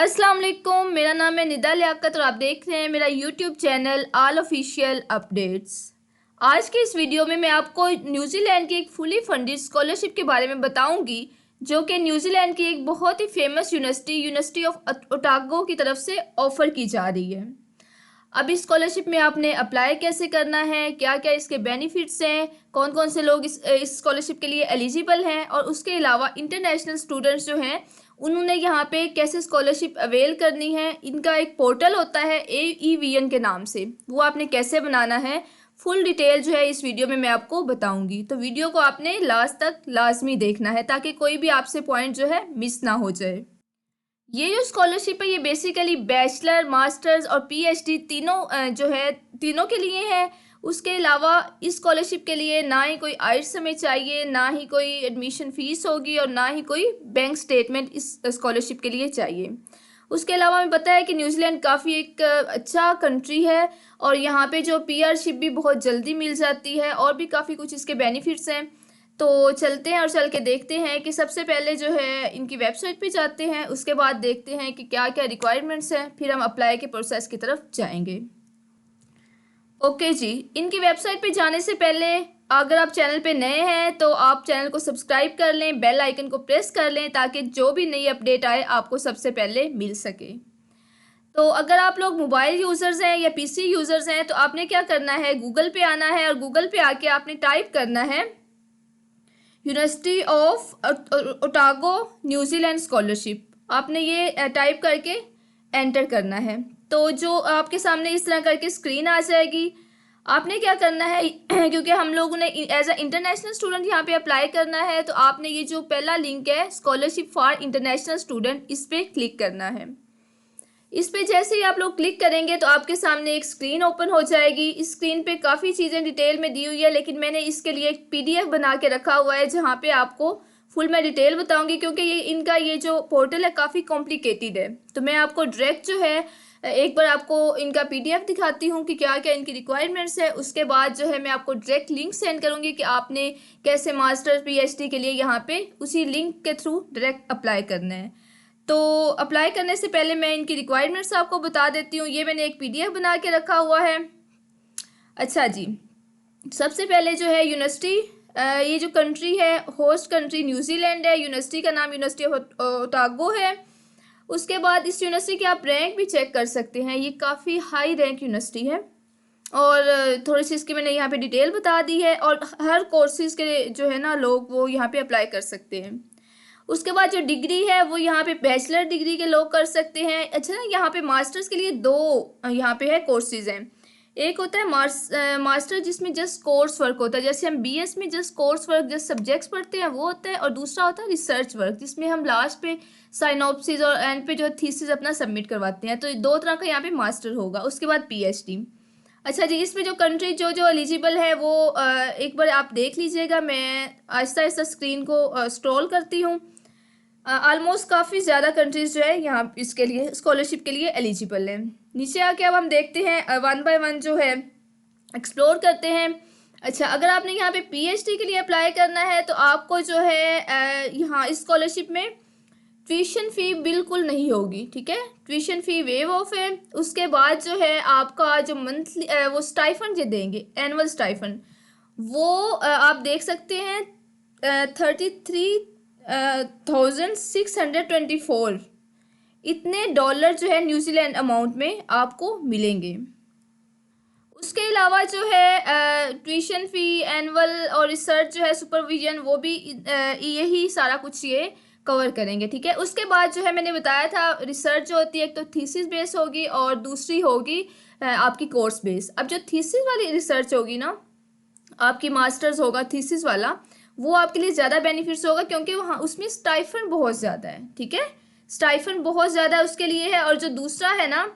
अस्सलाम वालेकुम, मेरा नाम है निदा लियाकत और आप देख रहे हैं मेरा YouTube channel all official updates. आज के इस वीडियो में मैं आपको न्यूजीलैंड की एक फुली फंडेड स्कॉलरशिप के बारे में बताऊंगी, जो कि न्यूजीलैंड की एक बहुत ही फेमस यूनिवर्सिटी ऑफ ओटागो की तरफ से ऑफ़र की जा रही है। अब इस स्कॉलरशिप में आपने अप्लाई कैसे करना है, क्या क्या इसके बेनिफिट्स हैं, कौन कौन से लोग इस स्कॉलरशिप के लिए एलिजिबल हैं, और उसके अलावा इंटरनेशनल स्टूडेंट्स जो हैं उन्होंने यहाँ पे कैसे स्कॉलरशिप अवेल करनी है। इनका एक पोर्टल होता है AEVN के नाम से, वो आपने कैसे बनाना है, फुल डिटेल जो है इस वीडियो में मैं आपको बताऊंगी। तो वीडियो को आपने लास्ट तक लाजमी देखना है ताकि कोई भी आपसे पॉइंट जो है मिस ना हो जाए। ये जो स्कॉलरशिप है ये बेसिकली बैचलर, मास्टर्स और PhD तीनों जो है तीनों के लिए है। उसके अलावा इस स्कॉलरशिप के लिए ना ही कोई आइट्स हमें चाहिए, ना ही कोई एडमिशन फ़ीस होगी और ना ही कोई बैंक स्टेटमेंट इस स्कॉलरशिप के लिए चाहिए। उसके अलावा हमें पता है कि न्यूजीलैंड काफ़ी एक अच्छा कंट्री है और यहाँ पे जो PR-शिप भी बहुत जल्दी मिल जाती है और भी काफ़ी कुछ इसके बेनिफिट्स हैं। तो चलते हैं और चल के देखते हैं कि सबसे पहले जो है इनकी वेबसाइट पे जाते हैं, उसके बाद देखते हैं कि क्या क्या रिक्वायरमेंट्स हैं, फिर हम अप्लाई के प्रोसेस की तरफ जाएंगे। ओके जी, इनकी वेबसाइट पे जाने से पहले अगर आप चैनल पे नए हैं तो आप चैनल को सब्सक्राइब कर लें, बेल आइकन को प्रेस कर लें ताकि जो भी नई अपडेट आए आपको सबसे पहले मिल सके। तो अगर आप लोग मोबाइल यूज़र्स हैं या PC यूज़र्स हैं तो आपने क्या करना है, गूगल पे आना है और गूगल पे आके आपने टाइप करना है university of Otago New Zealand scholarship. आपने ये टाइप करके एंटर करना है। तो जो आपके सामने इस तरह करके स्क्रीन आ जाएगी। आपने क्या करना है क्योंकि हम लोगों ने एज अ इंटरनेशनल स्टूडेंट यहाँ पे अप्लाई करना है, तो आपने ये जो पहला लिंक है स्कॉलरशिप फॉर इंटरनेशनल स्टूडेंट, इस पर क्लिक करना है। इस पे जैसे ही आप लोग क्लिक करेंगे तो आपके सामने एक स्क्रीन ओपन हो जाएगी। इस स्क्रीन पे काफ़ी चीज़ें डिटेल में दी हुई है, लेकिन मैंने इसके लिए एक PDF बना के रखा हुआ है जहाँ पे आपको फुल मैं डिटेल बताऊंगी, क्योंकि ये जो पोर्टल है काफ़ी कॉम्प्लिकेटेड है। तो मैं आपको डायरेक्ट जो है एक बार आपको इनका PDF दिखाती हूँ कि क्या क्या इनकी रिक्वायरमेंट्स है। उसके बाद जो है मैं आपको डायरेक्ट लिंक सेंड करूँगी कि आपने कैसे मास्टर PhD के लिए यहाँ पे उसी लिंक के थ्रू डायरेक्ट अप्लाई करना है। तो अप्लाई करने से पहले मैं इनकी रिक्वायरमेंट्स आपको बता देती हूँ। ये मैंने एक PDF बना के रखा हुआ है। अच्छा जी, सबसे पहले जो है यूनिवर्सिटी, ये जो कंट्री है होस्ट कंट्री न्यूजीलैंड है। यूनिवर्सिटी का नाम यूनिवर्सिटी ऑफ ओटागो है। उसके बाद इस यूनिवर्सिटी के आप रैंक भी चेक कर सकते हैं, ये काफ़ी हाई रैंक यूनिवर्सिटी है। और थोड़ी सी इसकी मैंने यहाँ पे डिटेल बता दी है, और हर कोर्सेज़ के जो है ना लोग वो यहाँ पे अप्लाई कर सकते हैं। उसके बाद जो डिग्री है वो यहाँ पे बैचलर डिग्री के लोग कर सकते हैं। अच्छा ना, यहाँ पे मास्टर्स के लिए दो यहाँ पे है कोर्सेज हैं। एक होता है मास्टर जिसमें जस्ट कोर्स वर्क होता है, जैसे हम BS में just course work just subjects पढ़ते हैं वो होता है, और दूसरा होता है रिसर्च वर्क जिसमें हम लास्ट पे साइनॉप्सिस और एंड पे जो थीसिस अपना सबमिट करवाते हैं। तो दो तरह का यहाँ पे मास्टर होगा। उसके बाद PhD। अच्छा जी, इसमें जो कंट्री जो जो एलिजिबल है वो एक बार आप देख लीजिएगा। मैं आहिस्ता आहिस्ता स्क्रीन को स्क्रॉल करती हूँ। ऑलमोस्ट काफ़ी ज़्यादा कंट्रीज़ जो है यहाँ इसके लिए स्कॉलरशिप के लिए एलिजिबल हैं। नीचे आके अब हम देखते हैं वन बाय वन जो है एक्सप्लोर करते हैं। अच्छा, अगर आपने यहाँ पे PhD के लिए अप्लाई करना है तो आपको जो है यहाँ इस स्कॉलरशिप में ट्यूशन फ़ी बिल्कुल नहीं होगी, ठीक है। ट्यूशन फ़ी वेव ऑफ है। उसके बाद जो है आपका जो मंथली वो स्टाइफंड जो देंगे, एनुअल स्टाइफंड, वो आप देख सकते हैं 33,624 इतने डॉलर जो है न्यूजीलैंड अमाउंट में आपको मिलेंगे। उसके अलावा जो है ट्यूशन फ़ी, एनुअल और रिसर्च जो है सुपरविजन, वो भी यही सारा कुछ ये कवर करेंगे, ठीक है। उसके बाद जो है मैंने बताया था रिसर्च जो होती है एक तो थीसिस बेस होगी और दूसरी होगी आपकी कोर्स बेस। अब जो थीसिस वाली रिसर्च होगी ना, आपकी मास्टर्स होगा थीसिस वाला, वो आपके लिए ज़्यादा बेनिफिट्स होगा क्योंकि वहाँ उसमें स्टाइफंड बहुत ज़्यादा है, ठीक है। स्टाइफंड बहुत ज़्यादा उसके लिए है। और जो दूसरा है ना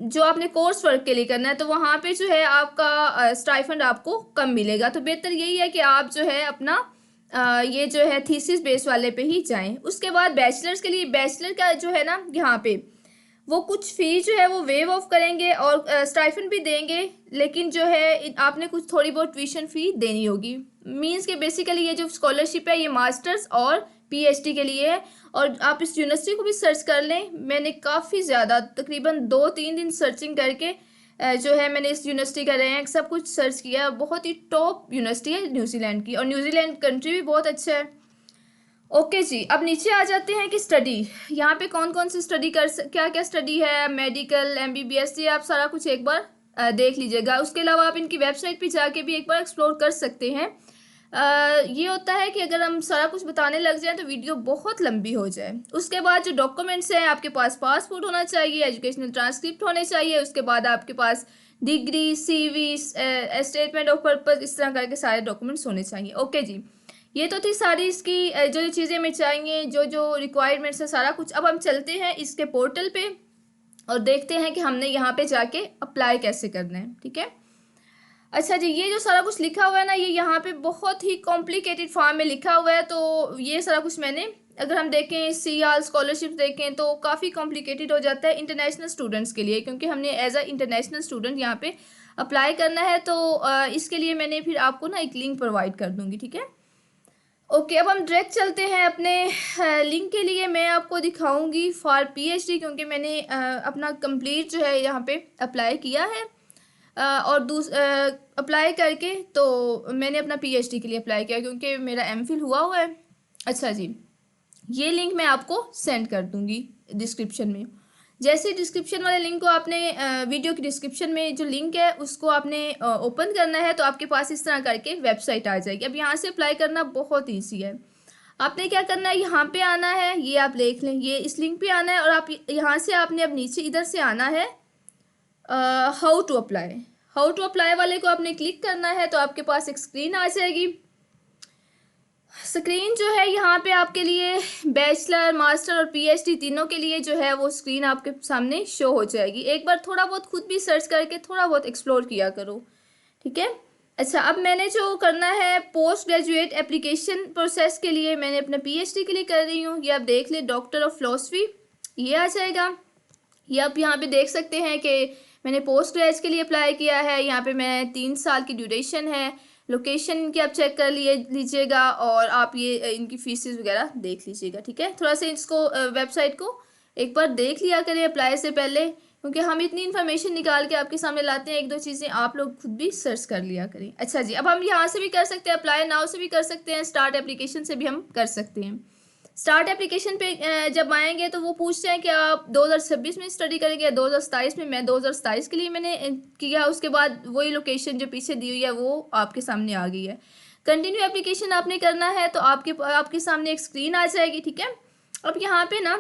जो आपने कोर्स वर्क के लिए करना है, तो वहाँ पे जो है आपका स्टाइफंड आपको कम मिलेगा। तो बेहतर यही है कि आप जो है अपना ये जो है थीसिस बेस वाले पे ही जाएं। उसके बाद बैचलर्स के लिए, बैचलर का जो है ना यहाँ पे वो कुछ फ़ी जो है वो वेव ऑफ करेंगे और स्टाइफंड भी देंगे, लेकिन जो है आपने कुछ थोड़ी बहुत ट्यूशन फ़ी देनी होगी। मींस के बेसिकली ये जो स्कॉलरशिप है ये मास्टर्स और पीएचडी के लिए है। और आप इस यूनिवर्सिटी को भी सर्च कर लें, मैंने काफ़ी ज़्यादा तकरीबन 2-3 दिन सर्चिंग करके जो है मैंने इस यूनिवर्सिटी का रैंक सब कुछ सर्च किया। बहुत ही टॉप यूनिवर्सिटी है न्यूजीलैंड की, और न्यूजीलैंड कंट्री भी बहुत अच्छा है। ओके जी, अब नीचे आ जाते हैं कि स्टडी यहाँ पे कौन कौन सी स्टडी क्या क्या स्टडी है, मेडिकल, एमबीबीएस, ये आप सारा कुछ एक बार देख लीजिएगा। उसके अलावा आप इनकी वेबसाइट पे जाके भी एक बार एक्सप्लोर कर सकते हैं। ये होता है कि अगर हम सारा कुछ बताने लग जाएं तो वीडियो बहुत लंबी हो जाए। उसके बाद जो डॉक्यूमेंट्स हैं, आपके पास पासपोर्ट होना चाहिए, एजुकेशनल ट्रांसक्रिप्ट होने चाहिए, उसके बाद आपके पास degree, CV, statement of purpose, इस तरह करके सारे डॉक्यूमेंट्स होने चाहिए। ओके जी, ये तो थी सारी इसकी जो जो चीज़ें हमें चाहिए, जो जो रिक्वायरमेंट्स है सारा कुछ। अब हम चलते हैं इसके पोर्टल पे और देखते हैं कि हमने यहाँ पे जाके अप्लाई कैसे करना है। ठीक है, अच्छा जी, ये जो सारा कुछ लिखा हुआ है ना, ये यहाँ पे बहुत ही कॉम्प्लिकेटेड फॉर्म में लिखा हुआ है। तो ये सारा कुछ मैंने, अगर हम देखें सीआर स्कॉलरशिप देखें तो काफ़ी कॉम्प्लिकेटेड हो जाता है इंटरनेशनल स्टूडेंट्स के लिए, क्योंकि हमने एज अ इंटरनेशनल स्टूडेंट यहाँ पे अप्लाई करना है। तो इसके लिए मैंने फिर आपको ना एक लिंक प्रोवाइड कर दूँगी। ठीक है, ओके, अब हम डायरेक्ट चलते हैं अपने लिंक के लिए। मैं आपको दिखाऊंगी फॉर पीएचडी, क्योंकि मैंने अपना कंप्लीट जो है यहाँ पे अप्लाई किया है। और अप्लाई करके तो मैंने अपना पीएचडी के लिए अप्लाई किया, क्योंकि मेरा एमफिल हुआ है। अच्छा जी, ये लिंक मैं आपको सेंड कर दूंगी डिस्क्रिप्शन में। जैसे डिस्क्रिप्शन वाले लिंक को आपने वीडियो की डिस्क्रिप्शन में जो लिंक है उसको आपने ओपन करना है, तो आपके पास इस तरह करके वेबसाइट आ जाएगी। अब यहाँ से अप्लाई करना बहुत ईजी है। आपने क्या करना है, यहाँ पे आना है, ये आप देख लें, ये इस लिंक पे आना है, और आप यहाँ से आपने अब नीचे इधर से आना है how to apply. How to apply वाले को आपने क्लिक करना है, तो आपके पास एक स्क्रीन आ जाएगी। स्क्रीन जो है यहाँ पे आपके लिए बैचलर, मास्टर और पीएचडी तीनों के लिए जो है वो स्क्रीन आपके सामने शो हो जाएगी। एक बार थोड़ा बहुत खुद भी सर्च करके थोड़ा बहुत एक्सप्लोर किया करो। ठीक है, अच्छा, अब मैंने जो करना है पोस्ट ग्रेजुएट एप्लीकेशन प्रोसेस के लिए, मैंने अपने पीएचडी के लिए कर रही हूँ। ये आप देख लें, डॉक्टर ऑफ फिलॉसफी, ये आ जाएगा। ये आप यहाँ पे देख सकते हैं कि मैंने पोस्ट ग्रेज के लिए अप्लाई किया है। यहाँ पे मैं 3 साल की ड्यूरेशन है। लोकेशन इनकी आप चेक कर लीजिएगा, और आप ये इनकी फीसेस वगैरह देख लीजिएगा। ठीक है, थोड़ा सा इसको वेबसाइट को एक बार देख लिया करें अप्लाई से पहले, क्योंकि हम इतनी इन्फॉर्मेशन निकाल के आपके सामने लाते हैं, एक दो चीज़ें आप लोग खुद भी सर्च कर लिया करें। अच्छा जी, अब हम यहाँ से भी कर सकते हैं, अप्लाई नाउ से भी कर सकते हैं, स्टार्ट एप्लीकेशन से भी हम कर सकते हैं। स्टार्ट एप्लीकेशन पे जब आएंगे तो वो पूछते हैं कि आप 2026 में स्टडी करेंगे या 2027 में। मैं 2027 के लिए मैंने किया। उसके बाद वही लोकेशन जो पीछे दी हुई है वो आपके सामने आ गई है। कंटिन्यू एप्लीकेशन आपने करना है, तो आपके सामने एक स्क्रीन आ जाएगी। ठीक है, अब यहाँ पे ना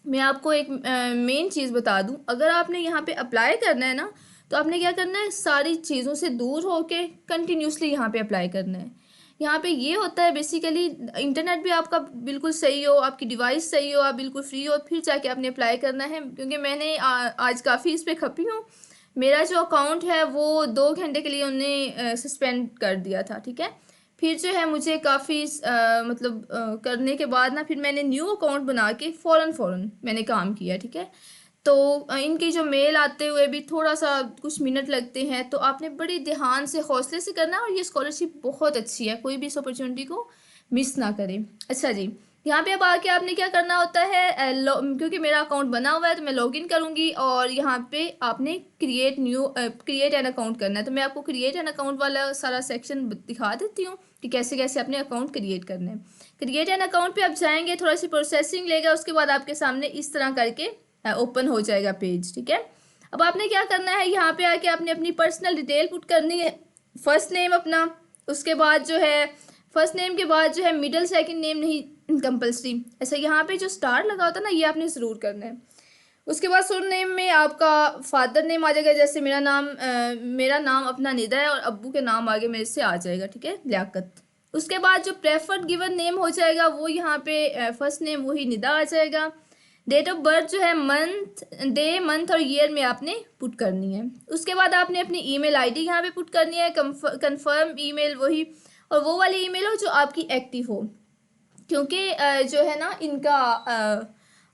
मैं आपको एक मेन चीज़ बता दूँ, अगर आपने यहाँ पे अप्लाई करना है ना, तो आपने क्या करना है, सारी चीज़ों से दूर होके कंटिन्यूसली यहाँ पे अप्लाई करना है। यहाँ पे ये होता है बेसिकली, इंटरनेट भी आपका बिल्कुल सही हो, आपकी डिवाइस सही हो, आप बिल्कुल फ्री हो, फिर जाके आपने अप्लाई करना है। क्योंकि मैंने आज काफ़ी इस पर खपी हूँ। मेरा जो अकाउंट है वो 2 घंटे के लिए उन्होंने सस्पेंड कर दिया था। ठीक है, फिर जो है मुझे काफ़ी मतलब करने के बाद ना, फिर मैंने न्यू अकाउंट बना के फ़ौरन मैंने काम किया। ठीक है, तो इनकी जो मेल आते हुए भी थोड़ा सा कुछ मिनट लगते हैं, तो आपने बड़ी ध्यान से हौसले से करना है। और ये स्कॉलरशिप बहुत अच्छी है, कोई भी इस अपॉर्चुनिटी को मिस ना करें। अच्छा जी, यहाँ पे अब आके आपने क्या करना होता है, क्योंकि मेरा अकाउंट बना हुआ है तो मैं लॉगिन करूँगी, और यहाँ पे आपने क्रिएट एन अकाउंट करना है। तो मैं आपको क्रिएट एन अकाउंट वाला सारा सेक्शन दिखा देती हूँ कि कैसे कैसे अपने अकाउंट क्रिएट करना है। क्रिएट एन अकाउंट पे आप जाएंगे, थोड़ा सी प्रोसेसिंग लेगा, उसके बाद आपके सामने इस तरह करके ओपन हो जाएगा पेज। ठीक है, अब आपने क्या करना है, यहाँ पे आके आपने अपनी पर्सनल डिटेल पुट करनी है। फर्स्ट नेम अपना, उसके बाद जो है फर्स्ट नेम के बाद जो है मिडिल सेकंड नेम नहीं कंपलसरी। ऐसा यहाँ पे जो स्टार लगा होता है ना, ये आपने ज़रूर करना है। उसके बाद सुर नेम में आपका फादर नेम आ जाएगा, जैसे मेरा नाम अपना निदा है, और अब्बू के नाम आगे मेरे से आ जाएगा। ठीक है, लियाकत। उसके बाद जो प्रेफर्ड गिवन नेम हो जाएगा वो यहाँ पे फर्स्ट नेम वही निदा आ जाएगा। डेट ऑफ बर्थ जो है डे मंथ और ईयर में आपने पुट करनी है। उसके बाद आपने अपनी ईमेल आईडी यहाँ पे पुट करनी है, कंफर्म ईमेल वही, और वो वाली ईमेल हो जो आपकी एक्टिव हो, क्योंकि जो है ना इनका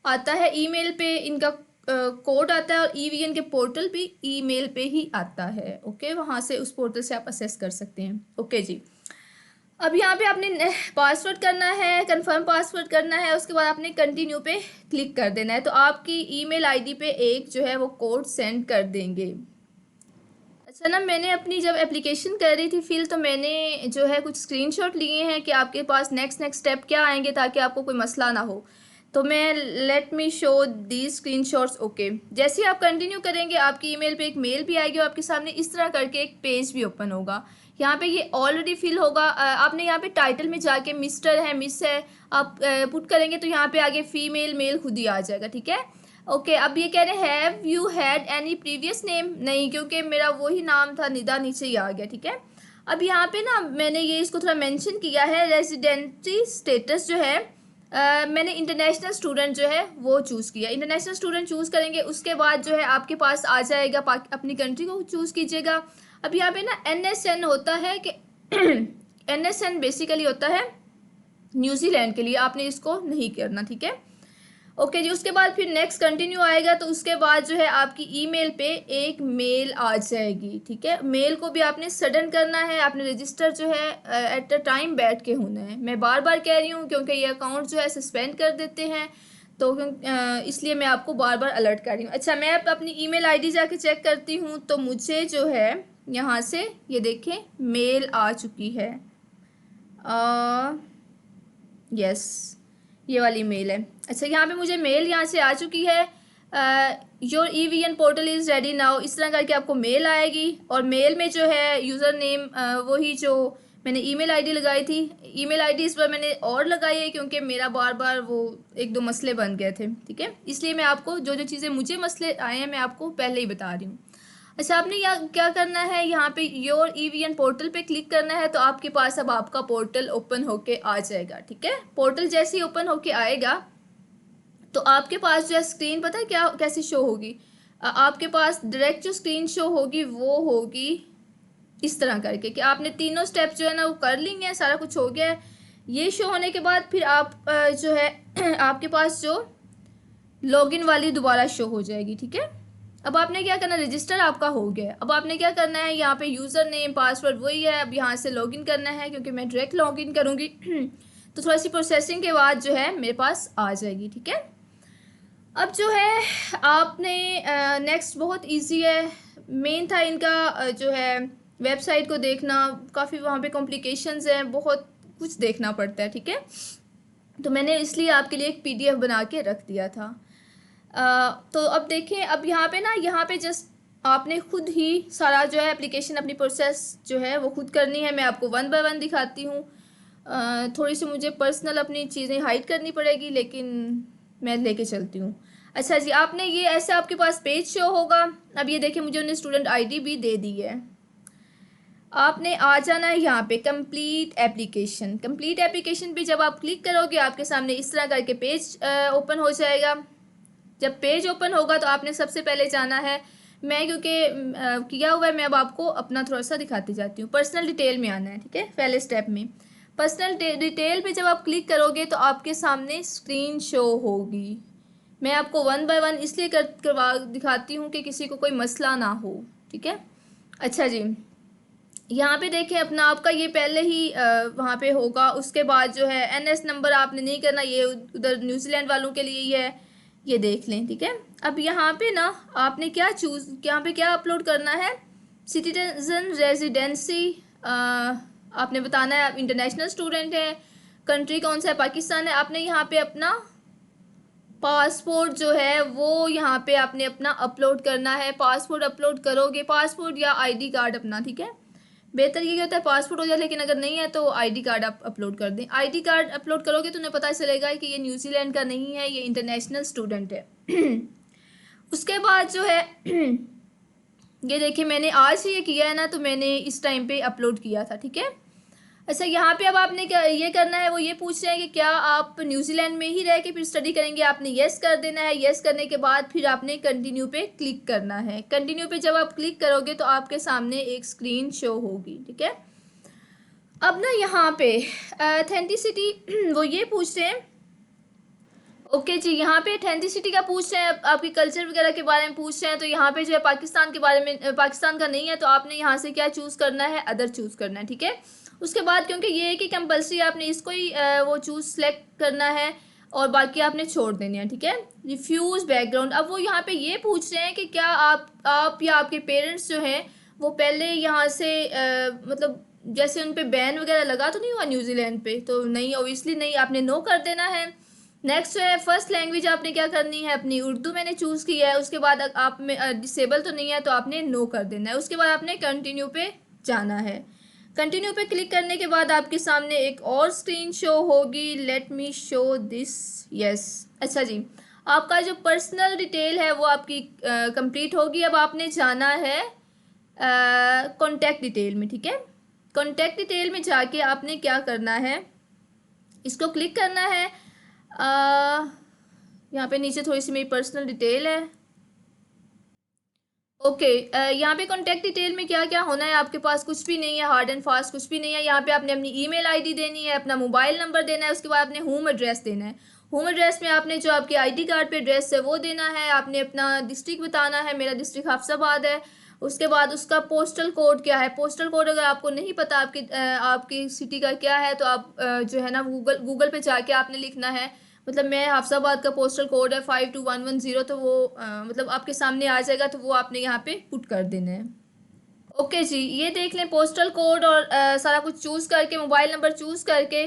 आता है ईमेल पे, इनका कोड आता है, और ईवीएन के पोर्टल भी ईमेल पे ही आता है। ओके, वहाँ से उस पोर्टल से आप असेस कर सकते हैं। ओके जी, अब यहाँ पे आपने पासवर्ड करना है, कंफर्म पासवर्ड करना है, उसके बाद आपने कंटिन्यू पे क्लिक कर देना है। तो आपकी ईमेल आईडी पे एक जो है वो कोड सेंड कर देंगे। अच्छा ना, मैंने अपनी जब एप्लीकेशन कर रही थी फिल, तो मैंने जो है कुछ स्क्रीनशॉट लिए हैं कि आपके पास नेक्स्ट स्टेप क्या आएंगे ताकि आपको कोई मसला ना हो। तो मैं लेट मी शो दी स्क्रीनशॉट्स। ओके, जैसे ही आप कंटिन्यू करेंगे आपकी ईमेल पे एक मेल भी आएगी और आपके सामने इस तरह करके एक पेज भी ओपन होगा। यहाँ पे ये ऑलरेडी फिल होगा। आपने यहाँ पे टाइटल में जाके मिस्टर है, मिस है, आप पुट करेंगे तो यहाँ पे आगे फीमेल मेल खुद ही आ जाएगा। ठीक है, ओके। अब ये कह रहे हैं have you had any previous name, नहीं, क्योंकि मेरा वही नाम था निदा, नीचे ही आ गया। ठीक है, अब यहाँ पे ना मैंने ये इसको थोड़ा मेंशन किया है। रेजिडेंसी स्टेटस जो है मैंने इंटरनेशनल स्टूडेंट जो है वो चूज़ किया। इंटरनेशनल स्टूडेंट चूज़ करेंगे, उसके बाद जो है आपके पास आ जाएगा, अपनी कंट्री को चूज़ कीजिएगा। अब यहाँ पे ना NSN होता है कि NSN बेसिकली होता है न्यूजीलैंड के लिए, आपने इसको नहीं करना। ठीक है, ओके जी। उसके बाद फिर नेक्स्ट कंटिन्यू आएगा, तो उसके बाद जो है आपकी ईमेल पे एक मेल आ जाएगी। ठीक है, मेल को भी आपने सडन करना है, आपने रजिस्टर जो है एट द टाइम बैठ के होना है। मैं बार बार कह रही हूँ क्योंकि ये अकाउंट जो है सस्पेंड कर देते हैं, तो इसलिए मैं आपको बार बार अलर्ट कर रही हूँ। अच्छा, मैं अपनी ईमेल आईडी जाके चेक करती हूँ, तो मुझे जो है यहाँ से ये देखें मेल आ चुकी है। यस, ये वाली मेल है। अच्छा, यहाँ पे मुझे मेल यहाँ से आ चुकी है। Your EVN portal is ready now, इस तरह करके आपको मेल आएगी। और मेल में जो है यूज़र नेम वही जो मैंने ईमेल आईडी लगाई थी। ईमेल आईडी इस बार मैंने और लगाई है क्योंकि मेरा बार बार वो एक दो मसले बन गए थे। ठीक है, इसलिए मैं आपको जो जो चीज़ें मुझे मसले आए हैं मैं आपको पहले ही बता रही हूँ। अच्छा, आपने यहाँ क्या करना है, यहाँ पे योर EVN पोर्टल पे क्लिक करना है, तो आपके पास अब आपका पोर्टल ओपन होके आ जाएगा। ठीक है, पोर्टल जैसे ही ओपन होके आएगा तो आपके पास जो है स्क्रीन पता है क्या कैसे शो होगी। आपके पास डायरेक्ट जो स्क्रीन शो होगी वो होगी इस तरह करके कि आपने तीनों स्टेप जो है ना वो कर ली हैं, सारा कुछ हो गया है। ये शो होने के बाद फिर आप जो है आपके पास जो लॉगिन वाली दोबारा शो हो जाएगी। ठीक है, अब आपने क्या करना, रजिस्टर आपका हो गया। अब आपने क्या करना है, यहाँ पे यूज़र नेम पासवर्ड वही है, अब यहाँ से लॉगिन करना है क्योंकि मैं डायरेक्ट लॉगिन करूँगी तो थोड़ी सी प्रोसेसिंग के बाद जो है मेरे पास आ जाएगी। ठीक है, अब जो है आपने नेक्स्ट बहुत इजी है। मेन था इनका जो है वेबसाइट को देखना, काफ़ी वहाँ पे कॉम्प्लिकेशंस हैं, बहुत कुछ देखना पड़ता है। ठीक है, तो मैंने इसलिए आपके लिए एक PDF बना के रख दिया था। तो अब देखें, अब यहाँ पे ना यहाँ पे जस्ट आपने खुद ही सारा जो है एप्लीकेशन अपनी प्रोसेस जो है वो खुद करनी है। मैं आपको 1 बाय 1 दिखाती हूँ। थोड़ी सी मुझे पर्सनल अपनी चीज़ें हाइड करनी पड़ेगी, लेकिन मैं लेके चलती हूँ। अच्छा जी, आपने ये ऐसे आपके पास पेज शो होगा। अब ये देखिए मुझे उन्हें स्टूडेंट ID भी दे दी है। आपने आ जाना है यहाँ पे कंप्लीट एप्लीकेशन। कंप्लीट एप्लीकेशन पे जब आप क्लिक करोगे आपके सामने इस तरह करके पेज ओपन हो जाएगा। जब पेज ओपन होगा तो आपने सबसे पहले जाना है, मैं क्योंकि किया हुआ है मैं अब आपको अपना थोड़ा सा दिखाती जाती हूँ। पर्सनल डिटेल में आना है। ठीक है, पहले स्टेप में पर्सनल डिटेल पे जब आप क्लिक करोगे तो आपके सामने स्क्रीन शो होगी। मैं आपको 1 बाय 1 इसलिए करवा दिखाती हूँ कि किसी को कोई मसला ना हो। ठीक है, अच्छा जी, यहाँ पे देखें अपना आपका ये पहले ही वहाँ पे होगा। उसके बाद जो है NS नंबर आपने नहीं करना, ये उधर न्यूजीलैंड वालों के लिए ही है, ये देख लें। ठीक है, अब यहाँ पे ना आपने क्या यहाँ पे क्या अपलोड करना है, सिटीजन रेजिडेंसी आपने बताना है। आप इंटरनेशनल स्टूडेंट हैं, कंट्री कौन सा है, पाकिस्तान है। आपने यहाँ पे अपना पासपोर्ट जो है वो यहाँ पे आपने अपना अपलोड करना है। पासपोर्ट अपलोड करोगे, पासपोर्ट या ID कार्ड अपना। ठीक है, बेहतर ये होता है पासपोर्ट हो जाए, लेकिन अगर नहीं है तो ID कार्ड आप अपलोड कर दें। ID कार्ड अपलोड करोगे तो उन्हें पता चलेगा कि ये न्यूजीलैंड का नहीं है, ये इंटरनेशनल स्टूडेंट है उसके बाद जो है ये देखिए मैंने आज ही ये किया है ना, तो मैंने इस टाइम पे अपलोड किया था। ठीक है, अच्छा यहाँ पे अब आपने क्या ये करना है, वो ये पूछ रहे हैं कि क्या आप न्यूजीलैंड में ही रह के फिर स्टडी करेंगे। आपने येस कर देना है। येस करने के बाद फिर आपने कंटिन्यू पे क्लिक करना है। कंटिन्यू पे जब आप क्लिक करोगे तो आपके सामने एक स्क्रीन शो होगी। ठीक है, अब ना यहाँ पे ऑथेंटिसिटी वो ये पूछ रहे हैं। ओके जी, यहाँ पे ऑथेंटिसिटी का पूछ रहे हैं, आपकी कल्चर वगैरह के बारे में पूछ रहे हैं। तो यहाँ पे जो है पाकिस्तान के बारे में, पाकिस्तान का नहीं है तो आपने यहाँ से क्या चूज़ करना है, अदर चूज़ करना है। ठीक है, उसके बाद क्योंकि ये है कि कंपलसरी आपने इसको ही वो चूज़ सेलेक्ट करना है और बाकी आपने छोड़ देने हैं, ठीक है। रिफ्यूज़ बैकग्राउंड, अब वो यहाँ पे ये पूछ रहे हैं कि क्या आप या आपके पेरेंट्स जो हैं वो पहले यहाँ से मतलब जैसे उन पे बैन वगैरह लगा तो नहीं हुआ न्यूजीलैंड पे, तो नहीं, ऑब्वियसली नहीं, आपने नो कर देना है। नेक्स्ट जो है फर्स्ट लैंग्वेज आपने क्या करनी है अपनी, उर्दू मैंने चूज़ किया है। उसके बाद आप में डिसेबल तो नहीं है तो आपने नो कर देना है। उसके बाद आपने कंटिन्यू पे जाना है। कंटिन्यू पे क्लिक करने के बाद आपके सामने एक और स्क्रीन शो होगी, let me show this, yes. अच्छा जी, आपका जो पर्सनल डिटेल है वो आपकी कंप्लीट होगी। अब आपने जाना है कॉन्टैक्ट डिटेल में, ठीक है। कॉन्टैक्ट डिटेल में जाके आपने क्या करना है, इसको क्लिक करना है। यहाँ पे नीचे थोड़ी सी मेरी पर्सनल डिटेल है। ओके, यहाँ पे कॉन्टैक्ट डिटेल में क्या क्या होना है, आपके पास कुछ भी नहीं है, हार्ड एंड फास्ट कुछ भी नहीं है। यहाँ पे आपने अपनी ईमेल आईडी देनी है, अपना मोबाइल नंबर देना है, उसके बाद आपने होम एड्रेस देना है। होम एड्रेस में आपने जो आपकी आईडी कार्ड पे एड्रेस है वो देना है। आपने अपना डिस्ट्रिक्ट बताना है, मेरा डिस्ट्रिक्ट हाफसाबाद है। उसके बाद उसका पोस्टल कोड क्या है, पोस्टल कोड अगर आपको नहीं पता आपकी सिटी का क्या है तो आप जो है ना गूगल पे जाके आपने लिखना है। मतलब मैं हाफसाबाद का पोस्टल कोड है 52110, तो वो मतलब आपके सामने आ जाएगा, तो वो आपने यहाँ पे पुट कर देना है। ओके जी, ये देख लें पोस्टल कोड और सारा कुछ चूज़ करके, मोबाइल नंबर चूज़ करके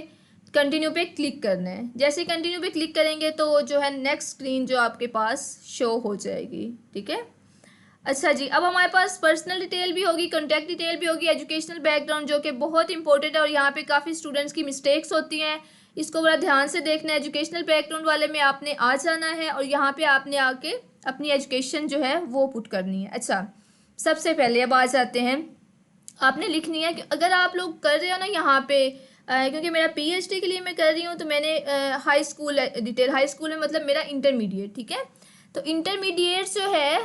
कंटिन्यू पे क्लिक करना है। जैसे ही कंटिन्यू पे क्लिक करेंगे तो जो है नेक्स्ट स्क्रीन जो आपके पास शो हो जाएगी, ठीक है। अच्छा जी, अब हमारे पास पर्सनल डिटेल भी होगी, कॉन्टैक्ट डिटेल भी होगी, एजुकेशनल बैकग्राउंड जो कि बहुत इंपॉर्टेंट है और यहाँ पे काफ़ी स्टूडेंट्स की मिस्टेक्स होती हैं, इसको बड़ा ध्यान से देखना है। एजुकेशनल बैकग्राउंड वाले में आपने आ जाना है और यहाँ पे आपने आके अपनी एजुकेशन जो है वो पुट करनी है। अच्छा, सबसे पहले अब आ जाते हैं, आपने लिखनी है कि अगर आप लोग कर रहे हो ना यहाँ पे क्योंकि मेरा पीएचडी के लिए मैं कर रही हूँ तो मैंने high school detail, high school में मतलब मेरा इंटरमीडिएट, ठीक है। तो इंटरमीडिएट जो है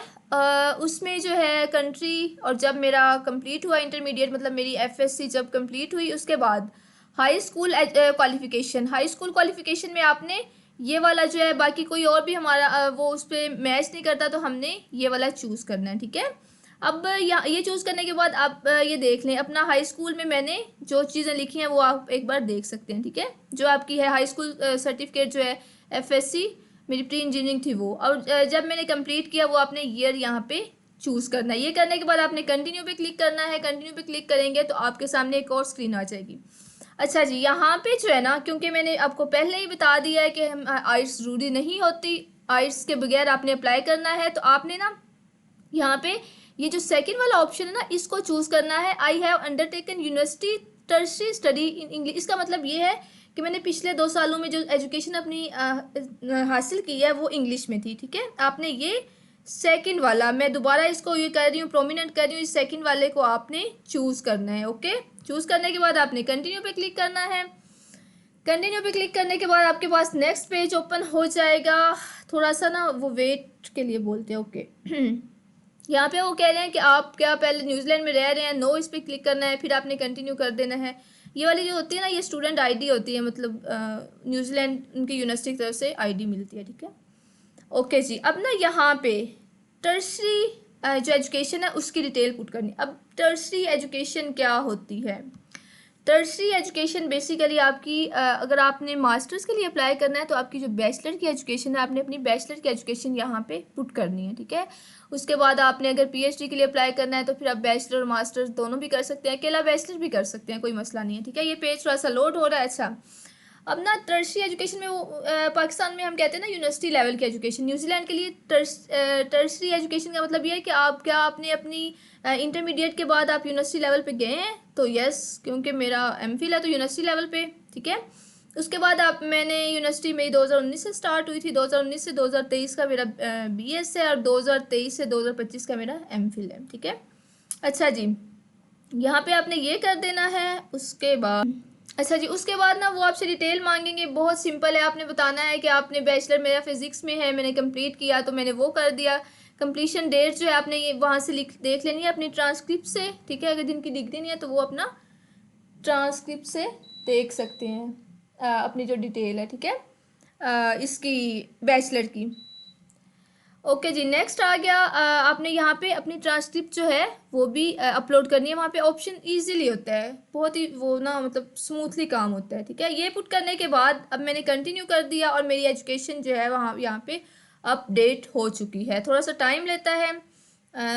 उसमें जो है कंट्री, और जब मेरा कंप्लीट हुआ इंटरमीडिएट मतलब मेरी एफएससी जब कंप्लीट हुई उसके बाद high school qualification, high school qualification में आपने ये वाला जो है, बाकी कोई और भी हमारा वो उस पर मैच नहीं करता तो हमने ये वाला चूज़ करना है, ठीक है। अब ये चूज़ करने के बाद आप ये देख लें अपना हाई स्कूल में मैंने जो चीज़ें लिखी हैं वो आप एक बार देख सकते हैं, ठीक है। जो आपकी है हाई स्कूल सर्टिफिकेट जो है एफएससी मेरी प्री इंजीनियरिंग थी वो, और जब मैंने कंप्लीट किया वो आपने ईयर यहाँ पे चूज़ करना है। ये करने के बाद आपने कंटिन्यू पे क्लिक करना है। कंटिन्यू पे क्लिक करेंगे तो आपके सामने एक और स्क्रीन आ जाएगी। अच्छा जी, यहाँ पे जो है ना, क्योंकि मैंने आपको पहले ही बता दिया है कि हम आइट्स ज़रूरी नहीं होती, आइट्स के बगैर आपने अप्लाई करना है, तो आपने ना यहाँ पे ये जो सेकंड वाला ऑप्शन है ना इसको चूज़ करना है। I have undertaken university tertiary study in English. इसका मतलब ये है कि मैंने पिछले 2 सालों में जो एजुकेशन अपनी हासिल की है वो इंग्लिश में थी, ठीक है। आपने ये सेकंड वाला, मैं दोबारा इसको ये कर रही हूँ, प्रोमिनेंट कर रही हूँ, इस सेकंड वाले को आपने चूज़ करना है। ओके, चूज़ करने के बाद आपने कंटिन्यू पे क्लिक करना है। कंटिन्यू पे क्लिक करने के बाद आपके पास नेक्स्ट पेज ओपन हो जाएगा। थोड़ा सा ना वो वेट के लिए बोलते हैं, ओके। यहाँ पे वो कह रहे हैं कि आप क्या पहले न्यूजीलैंड में रह रहे हैं, नो इस पर क्लिक करना है, फिर आपने कंटिन्यू कर देना है। ये वाली जो होती है ना ये स्टूडेंट आईडी होती है, मतलब न्यूजीलैंड उनकी यूनिवर्सिटी की तरफ से आईडी मिलती है, ठीक है। ओके जी, अब ना यहाँ पे टर्सरी जो एजुकेशन है उसकी डिटेल पुट करनी। अब टर्सरी एजुकेशन क्या होती है, टर्सरी एजुकेशन बेसिकली आपकी अगर आपने मास्टर्स के लिए अप्लाई करना है तो आपकी जो बैचलर की एजुकेशन है आपने अपनी बैचलर की एजुकेशन यहाँ पे पुट करनी है, ठीक है। उसके बाद आपने अगर पीएचडी के लिए अप्लाई करना है तो फिर आप बैचलर और मास्टर्स दोनों भी कर सकते हैं, अकेला बैचलर भी कर सकते हैं, कोई मसला नहीं है, ठीक है। ये पेज थोड़ा सा लोड हो रहा है। अच्छा, अब ना टर्सरी एजुकेशन में वो पाकिस्तान में हम कहते हैं ना यूनिवर्सिटी लेवल की एजुकेशन, न्यूजीलैंड के लिए टर्सरी एजुकेशन का मतलब ये है कि आप क्या आपने अपनी इंटरमीडिएट के बाद आप यूनिवर्सिटी लेवल पे गए हैं, तो यस, क्योंकि मेरा एमफिल है तो यूनिवर्सिटी लेवल पे, ठीक है। उसके बाद मैंने यूनिवर्सिटी मेरी 2019 से स्टार्ट हुई थी, 2019 से 2023 का मेरा बीएस है और 2023 से 2025 का मेरा एमफिल है, ठीक है। अच्छा जी, यहाँ पे आपने ये कर देना है। उसके बाद अच्छा जी, उसके बाद ना वो आपसे डिटेल मांगेंगे, बहुत सिंपल है, आपने बताना है कि आपने बैचलर मेरा फिजिक्स में है, मैंने कंप्लीट किया तो मैंने वो कर दिया। कंप्लीशन डेट जो है आपने ये वहाँ से देख लेनी है अपनी ट्रांसक्रिप्ट से, ठीक है। अगर जिनकी डिग्री नहीं है तो वो अपना ट्रांसक्रिप्ट से देख सकते हैं अपनी जो डिटेल है, ठीक है, इसकी बैचलर की। ओके जी, नेक्स्ट आ गया। आपने यहाँ पे अपनी ट्रांसक्रिप्ट जो है वो भी अपलोड करनी है। वहाँ पे ऑप्शन इजीली होता है, बहुत ही वो ना मतलब स्मूथली काम होता है, ठीक है। ये पुट करने के बाद अब मैंने कंटिन्यू कर दिया और मेरी एजुकेशन जो है वहाँ यहाँ पे अपडेट हो चुकी है। थोड़ा सा टाइम लेता है,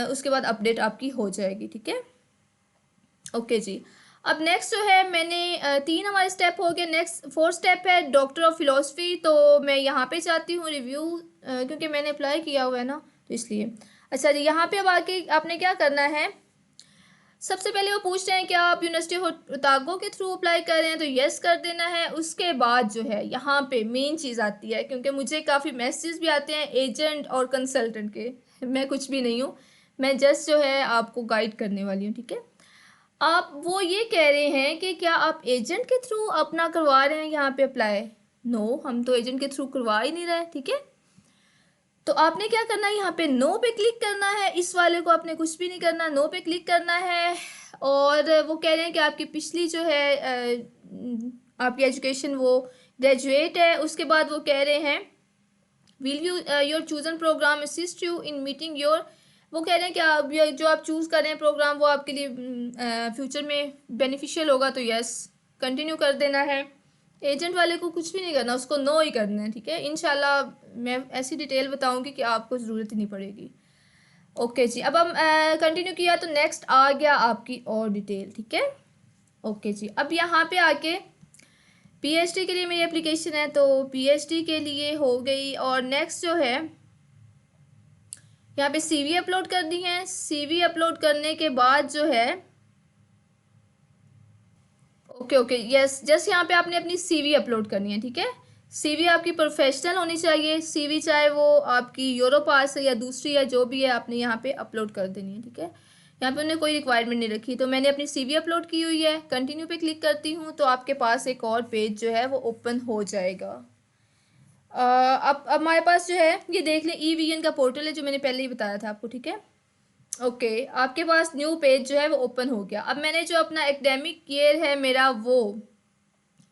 उसके बाद अपडेट आपकी हो जाएगी, ठीक है। ओके जी, अब नेक्स्ट जो है मैंने 3 हमारे स्टेप हो गए। नेक्स्ट 4 स्टेप है डॉक्टर ऑफ फिलोसफी। तो मैं यहाँ पे चाहती हूँ रिव्यू, क्योंकि मैंने अप्लाई किया हुआ है ना, तो इसलिए। अच्छा जी, यहाँ पे अब आके आपने क्या करना है, सबसे पहले वो पूछ रहे हैं कि आप यूनिवर्सिटी ऑफ ओतागो के थ्रू अप्लाई कर रहे हैं, तो यस कर देना है। उसके बाद जो है यहाँ पे मेन चीज़ आती है, क्योंकि मुझे काफ़ी मैसेज भी आते हैं एजेंट और कंसल्टेंट के। मैं कुछ भी नहीं हूँ, मैं जस्ट जो है आपको गाइड करने वाली हूँ, ठीक है। आप वो ये कह रहे हैं कि क्या आप एजेंट के थ्रू अपना करवा रहे हैं यहाँ पे अप्लाई। नो, हम तो एजेंट के थ्रू करवा ही नहीं रहे, ठीक है। तो आपने क्या करना है, यहाँ पे नो पे क्लिक करना है। इस वाले को आपने कुछ भी नहीं करना, नो पे क्लिक करना है। और वो कह रहे हैं कि आपकी पिछली जो है आपकी एजुकेशन वो ग्रेजुएट है। उसके बाद वो कह रहे हैं will you your chosen program assist you in meeting your, वो कह रहे हैं कि आप जो आप चूज़ कर रहे हैं प्रोग्राम वो आपके लिए फ्यूचर में बेनिफिशियल होगा, तो यस कंटिन्यू कर देना है। एजेंट वाले को कुछ भी नहीं करना, उसको नो ही करना है, ठीक है। इंशाल्लाह मैं ऐसी डिटेल बताऊंगी कि आपको ज़रूरत ही नहीं पड़ेगी। ओके जी, अब हम कंटिन्यू किया तो नेक्स्ट आ गया आपकी और डिटेल, ठीक है। ओके जी, अब यहाँ पे आके पीएचडी के लिए मेरी एप्लीकेशन है, तो पीएचडी के लिए हो गई। और नेक्स्ट जो है यहाँ पे सीवी अपलोड कर दी है। सीवी अपलोड करने के बाद जो है ओके यस, जस्ट यहाँ पे आपने अपनी सीवी अपलोड करनी है, ठीक है। सीवी आपकी प्रोफेशनल होनी चाहिए। सीवी चाहे वो आपकी यूरोपास है या दूसरी है, जो भी है आपने यहाँ पे अपलोड कर देनी है, ठीक है। यहाँ पे उन्होंने कोई रिक्वायरमेंट नहीं रखी, तो मैंने अपनी सीवी अपलोड की हुई है। कंटिन्यू पे क्लिक करती हूँ तो आपके पास एक और पेज जो है वो ओपन हो जाएगा। अब हमारे पास जो है ये देख लें, ई-वीएन का पोर्टल है जो मैंने पहले ही बताया था आपको, ठीक है। ओके, आपके पास न्यू पेज जो है वो ओपन हो गया। अब मैंने जो अपना एकेडमिक ईयर है मेरा वो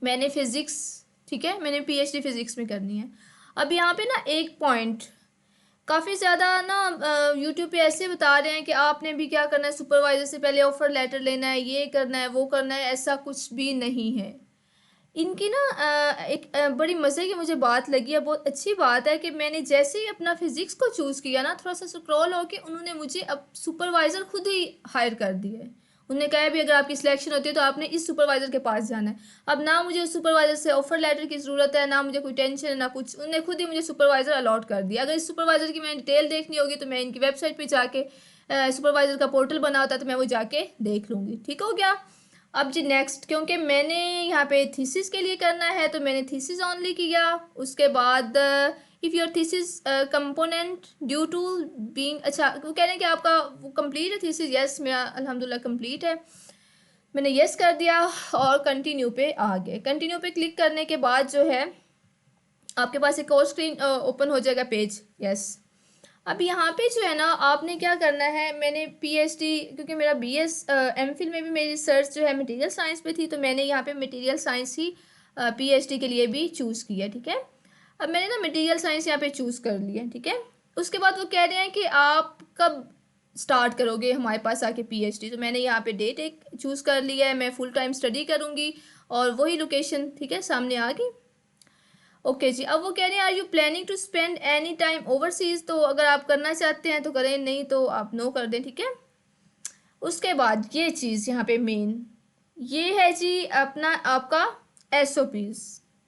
मैंने फिज़िक्स, ठीक है, मैंने पीएचडी फिज़िक्स में करनी है। अब यहाँ पे ना एक पॉइंट काफ़ी ज़्यादा ना यूट्यूब पे ऐसे बता रहे हैं कि आपने भी क्या करना है, सुपरवाइज़र से पहले ऑफ़र लेटर लेना है, ये करना है, वो करना है। ऐसा कुछ भी नहीं है। इनकी ना एक बड़ी मज़े की मुझे बात लगी है, बहुत अच्छी बात है कि मैंने जैसे ही अपना फिज़िक्स को चूज़ किया ना, थोड़ा सा स्क्रॉल होके उन्होंने मुझे अब सुपरवाइज़र खुद ही हायर कर दिया है। उन्होंने कहा है भी अगर आपकी सिलेक्शन होती है तो आपने इस सुपरवाइज़र के पास जाना है। अब ना मुझे उस सुपरवाइज़र से ऑफर लेटर की ज़रूरत है, ना मुझे कोई टेंशन है, ना कुछ। उन्होंने खुद ही मुझे सुपरवाइज़र अलॉट कर दिया। अगर इस सुपरवाइज़र की मैंने डिटेल देखनी होगी तो मैं इनकी वेबसाइट पर जाके, सुपरवाइज़र का पोर्टल बना होता है तो मैं वो जाके देख लूँगी, ठीक हो गया। अब जी नेक्स्ट, क्योंकि मैंने यहाँ पे थीसिस के लिए करना है तो मैंने थीसिस ऑनली किया। उसके बाद if your thesis component due to being, अच्छा वो कह रहे हैं कि आपका वो कंप्लीट है थीसिस। यस, मेरा अल्हम्दुलिल्लाह कंप्लीट है। मैंने यस कर दिया और कंटिन्यू पे आ गए। कंटिन्यू पे क्लिक करने के बाद जो है आपके पास एक और स्क्रीन ओपन हो जाएगा पेज। यस, अब यहाँ पे जो है ना आपने क्या करना है, मैंने पीएचडी, क्योंकि मेरा बीएस एमफिल में भी मेरी रिसर्च जो है मटेरियल साइंस पे थी, तो मैंने यहाँ पे मटेरियल साइंस ही पीएचडी के लिए भी चूज़ किया, ठीक है। अब मैंने ना मटेरियल साइंस यहाँ पे चूज़ कर लिया, ठीक है। उसके बाद वो कह रहे हैं कि आप कब स्टार्ट करोगे हमारे पास आके पीएचडी, तो मैंने यहाँ पे डेट एक चूज़ कर लिया है। मैं फुल टाइम स्टडी करूँगी और वही लोकेशन, ठीक है, सामने आ गई। ओके जी, अब वो कह रहे हैं are you planning to spend any time overseas, तो अगर आप करना चाहते हैं तो करें, नहीं तो आप नो कर दें, ठीक है। उसके बाद ये चीज़ यहाँ पे मेन ये है जी अपना आपका एसओपीज़।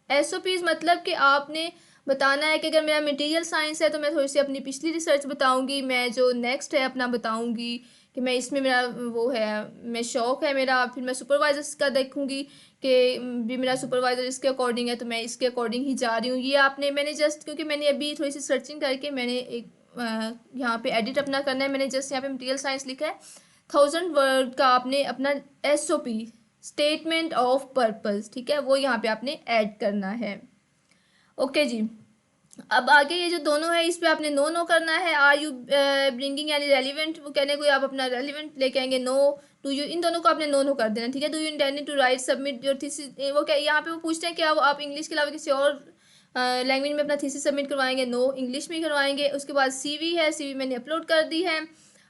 एसओपीज़ मतलब कि आपने बताना है कि अगर मेरा मटेरियल साइंस है तो मैं थोड़ी सी अपनी पिछली रिसर्च बताऊंगी, मैं जो नेक्स्ट है अपना बताऊंगी कि मैं इसमें मेरा वो है, मैं शौक़ है मेरा। फिर मैं सुपरवाइज़र्स का देखूंगी कि भी मेरा सुपरवाइज़र इसके अकॉर्डिंग है तो मैं इसके अकॉर्डिंग ही जा रही हूँ। ये आपने, मैंने जस्ट, क्योंकि मैंने अभी थोड़ी सी सर्चिंग करके मैंने एक यहाँ पे एडिट अपना करना है, मैंने जस्ट यहाँ पे मटेरियल साइंस लिखा है। 1000 वर्ड का आपने अपना एसओपी, स्टेटमेंट ऑफ पर्पस, ठीक है, वो यहाँ पे आपने ऐड करना है। ओके जी, अब आगे ये जो दोनों है इस पे आपने नो नो करना है। Are you bringing any relevant, वो कहने कोई आप अपना रेलिवेंट लेके आएंगे, नो। डू यू, इन दोनों को आपने नो नो कर देना, ठीक है। Do you intended to write submit your thesis, वो क्या यहाँ पे वो पूछते हैं कि आप इंग्लिश के अलावा किसी और लैंग्वेज में अपना थीसिस सबमिट करवाएंगे, नो इंग्लिश में करवाएंगे। उसके बाद सीवी है, सीवी मैंने अपलोड कर दी है।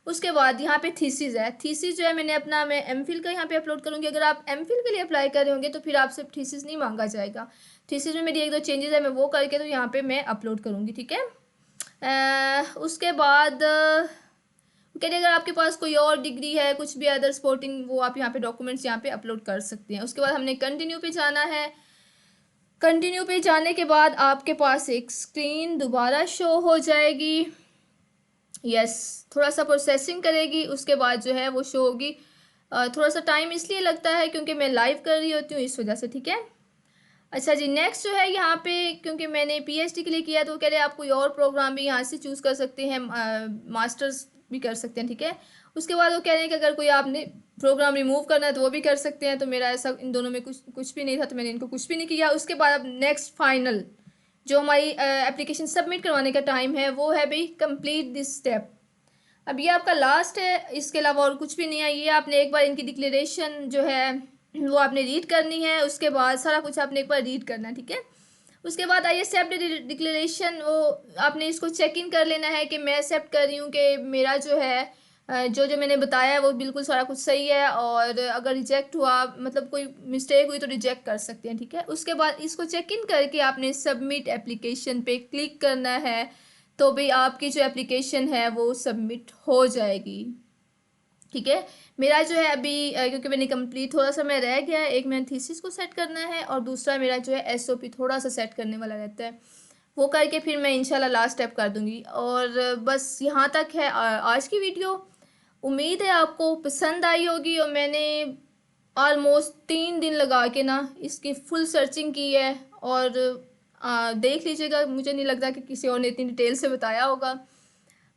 उसके बाद यहाँ पे थीसिस है, थीसिस जो है मैंने अपना मैं एमफिल का यहाँ पे अपलोड करूँगी। अगर आप एमफिल के लिए अप्लाई कर रहे होंगे तो फिर आपसे थीसिस नहीं मांगा जाएगा। थीसिस में मेरी 1-2 चेंजेस है, मैं वो करके तो यहाँ पे मैं अपलोड करूँगी, ठीक है। उसके बाद कहते अगर आपके पास कोई और डिग्री है, कुछ भी अदर स्पोर्टिंग, वो आप यहाँ पे डॉक्यूमेंट्स यहाँ पे अपलोड कर सकते हैं। उसके बाद हमने कंटिन्यू पे जाना है। कंटिन्यू पे जाने के बाद आपके पास एक स्क्रीन दोबारा शो हो जाएगी। यस, थोड़ा सा प्रोसेसिंग करेगी, उसके बाद जो है वो शो होगी। थोड़ा सा टाइम इसलिए लगता है क्योंकि मैं लाइव कर रही होती हूँ, इस वजह से, ठीक है। अच्छा जी, नेक्स्ट जो है यहाँ पे, क्योंकि मैंने पीएचडी के लिए किया तो वो कह रहे हैं आप कोई और प्रोग्राम भी यहाँ से चूज़ कर सकते हैं, मास्टर्स भी कर सकते हैं, ठीक है। उसके बाद वो कह रहे हैं कि अगर कोई आपने प्रोग्राम रिमूव करना है तो वो भी कर सकते हैं। तो मेरा ऐसा इन दोनों में कुछ भी नहीं था, तो मैंने इनको कुछ भी नहीं किया। उसके बाद अब नेक्स्ट फाइनल जो हमारी एप्लीकेशन सबमिट करवाने का टाइम है वो है भाई कंप्लीट दिस स्टेप। अब ये आपका लास्ट है, इसके अलावा और कुछ भी नहीं है। ये आपने एक बार इनकी डिक्लेरेशन जो है वो आपने रीड करनी है, उसके बाद सारा कुछ आपने एक बार रीड करना है, ठीक है। उसके बाद आई एक्सेप्ट डिक्लेरेशन, वो आपने इसको चेक इन कर लेना है कि मैं एक्सेप्ट कर रही हूँ कि मेरा जो है जो जो मैंने बताया है वो बिल्कुल सारा कुछ सही है। और अगर रिजेक्ट हुआ, मतलब कोई मिस्टेक हुई तो रिजेक्ट कर सकते हैं, ठीक है। उसके बाद इसको चेक इन करके आपने सबमिट एप्लीकेशन पे क्लिक करना है, तो भाई आपकी जो एप्लीकेशन है वो सबमिट हो जाएगी, ठीक है। मेरा जो है अभी क्योंकि मैंने कंप्लीट, थोड़ा सा मैं रह गया है, एक मैंने थीसिस को सेट करना है और दूसरा मेरा जो है एसओपी थोड़ा सा सेट करने वाला रहता है, वो करके फिर मैं इंशाल्लाह लास्ट स्टेप कर दूंगी। और बस यहाँ तक है आज की वीडियो। उम्मीद है आपको पसंद आई होगी। और मैंने ऑलमोस्ट 3 दिन लगा के ना इसकी फुल सर्चिंग की है, और देख लीजिएगा, मुझे नहीं लगता कि किसी और ने इतनी डिटेल से बताया होगा।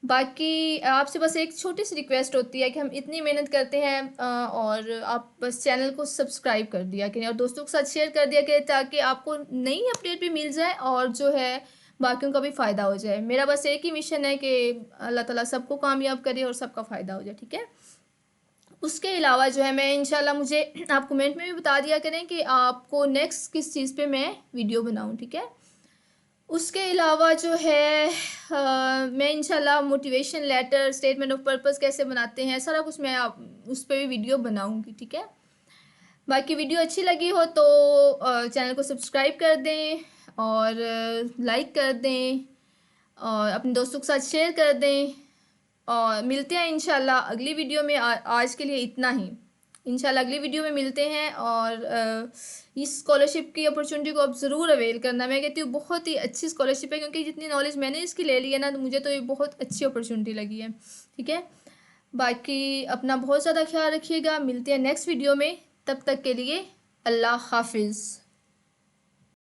बाकी आपसे बस एक छोटी सी रिक्वेस्ट होती है कि हम इतनी मेहनत करते हैं, और आप बस चैनल को सब्सक्राइब कर दिया करें और दोस्तों के साथ शेयर कर दिया करें, ताकि आपको नई अपडेट भी मिल जाए और जो है बाकियों का भी फ़ायदा हो जाए। मेरा बस एक ही मिशन है कि अल्लाह ताला सबको कामयाब करे और सबका फ़ायदा हो जाए, ठीक है। उसके अलावा जो है मैं इंशाल्लाह, मुझे आप कमेंट में भी बता दिया करें कि आपको नेक्स्ट किस चीज़ पे मैं वीडियो बनाऊँ, ठीक है। उसके अलावा जो है मैं इंशाल्लाह motivation letter, statement of purpose कैसे बनाते हैं, सारा कुछ मैं आप उस पर भी वीडियो बनाऊंगी, ठीक है। बाकी वीडियो अच्छी लगी हो तो चैनल को सब्सक्राइब कर दें और लाइक कर दें और अपने दोस्तों के साथ शेयर कर दें। और मिलते हैं इंशाल्लाह अगली वीडियो में। आज के लिए इतना ही, इंशाल्लाह अगली वीडियो में मिलते हैं। और इस स्कॉलरशिप की अपॉर्चुनिटी को आप ज़रूर अवेल करना। मैं कहती हूँ बहुत ही अच्छी स्कॉलरशिप है, क्योंकि जितनी नॉलेज मैंने इसकी ले ली है ना, तो मुझे तो ये बहुत अच्छी अपॉर्चुनिटी लगी है, ठीक है। बाकी अपना बहुत ज़्यादा ख्याल रखिएगा, मिलते हैं नेक्स्ट वीडियो में। तब तक के लिए अल्लाह हाफिज़।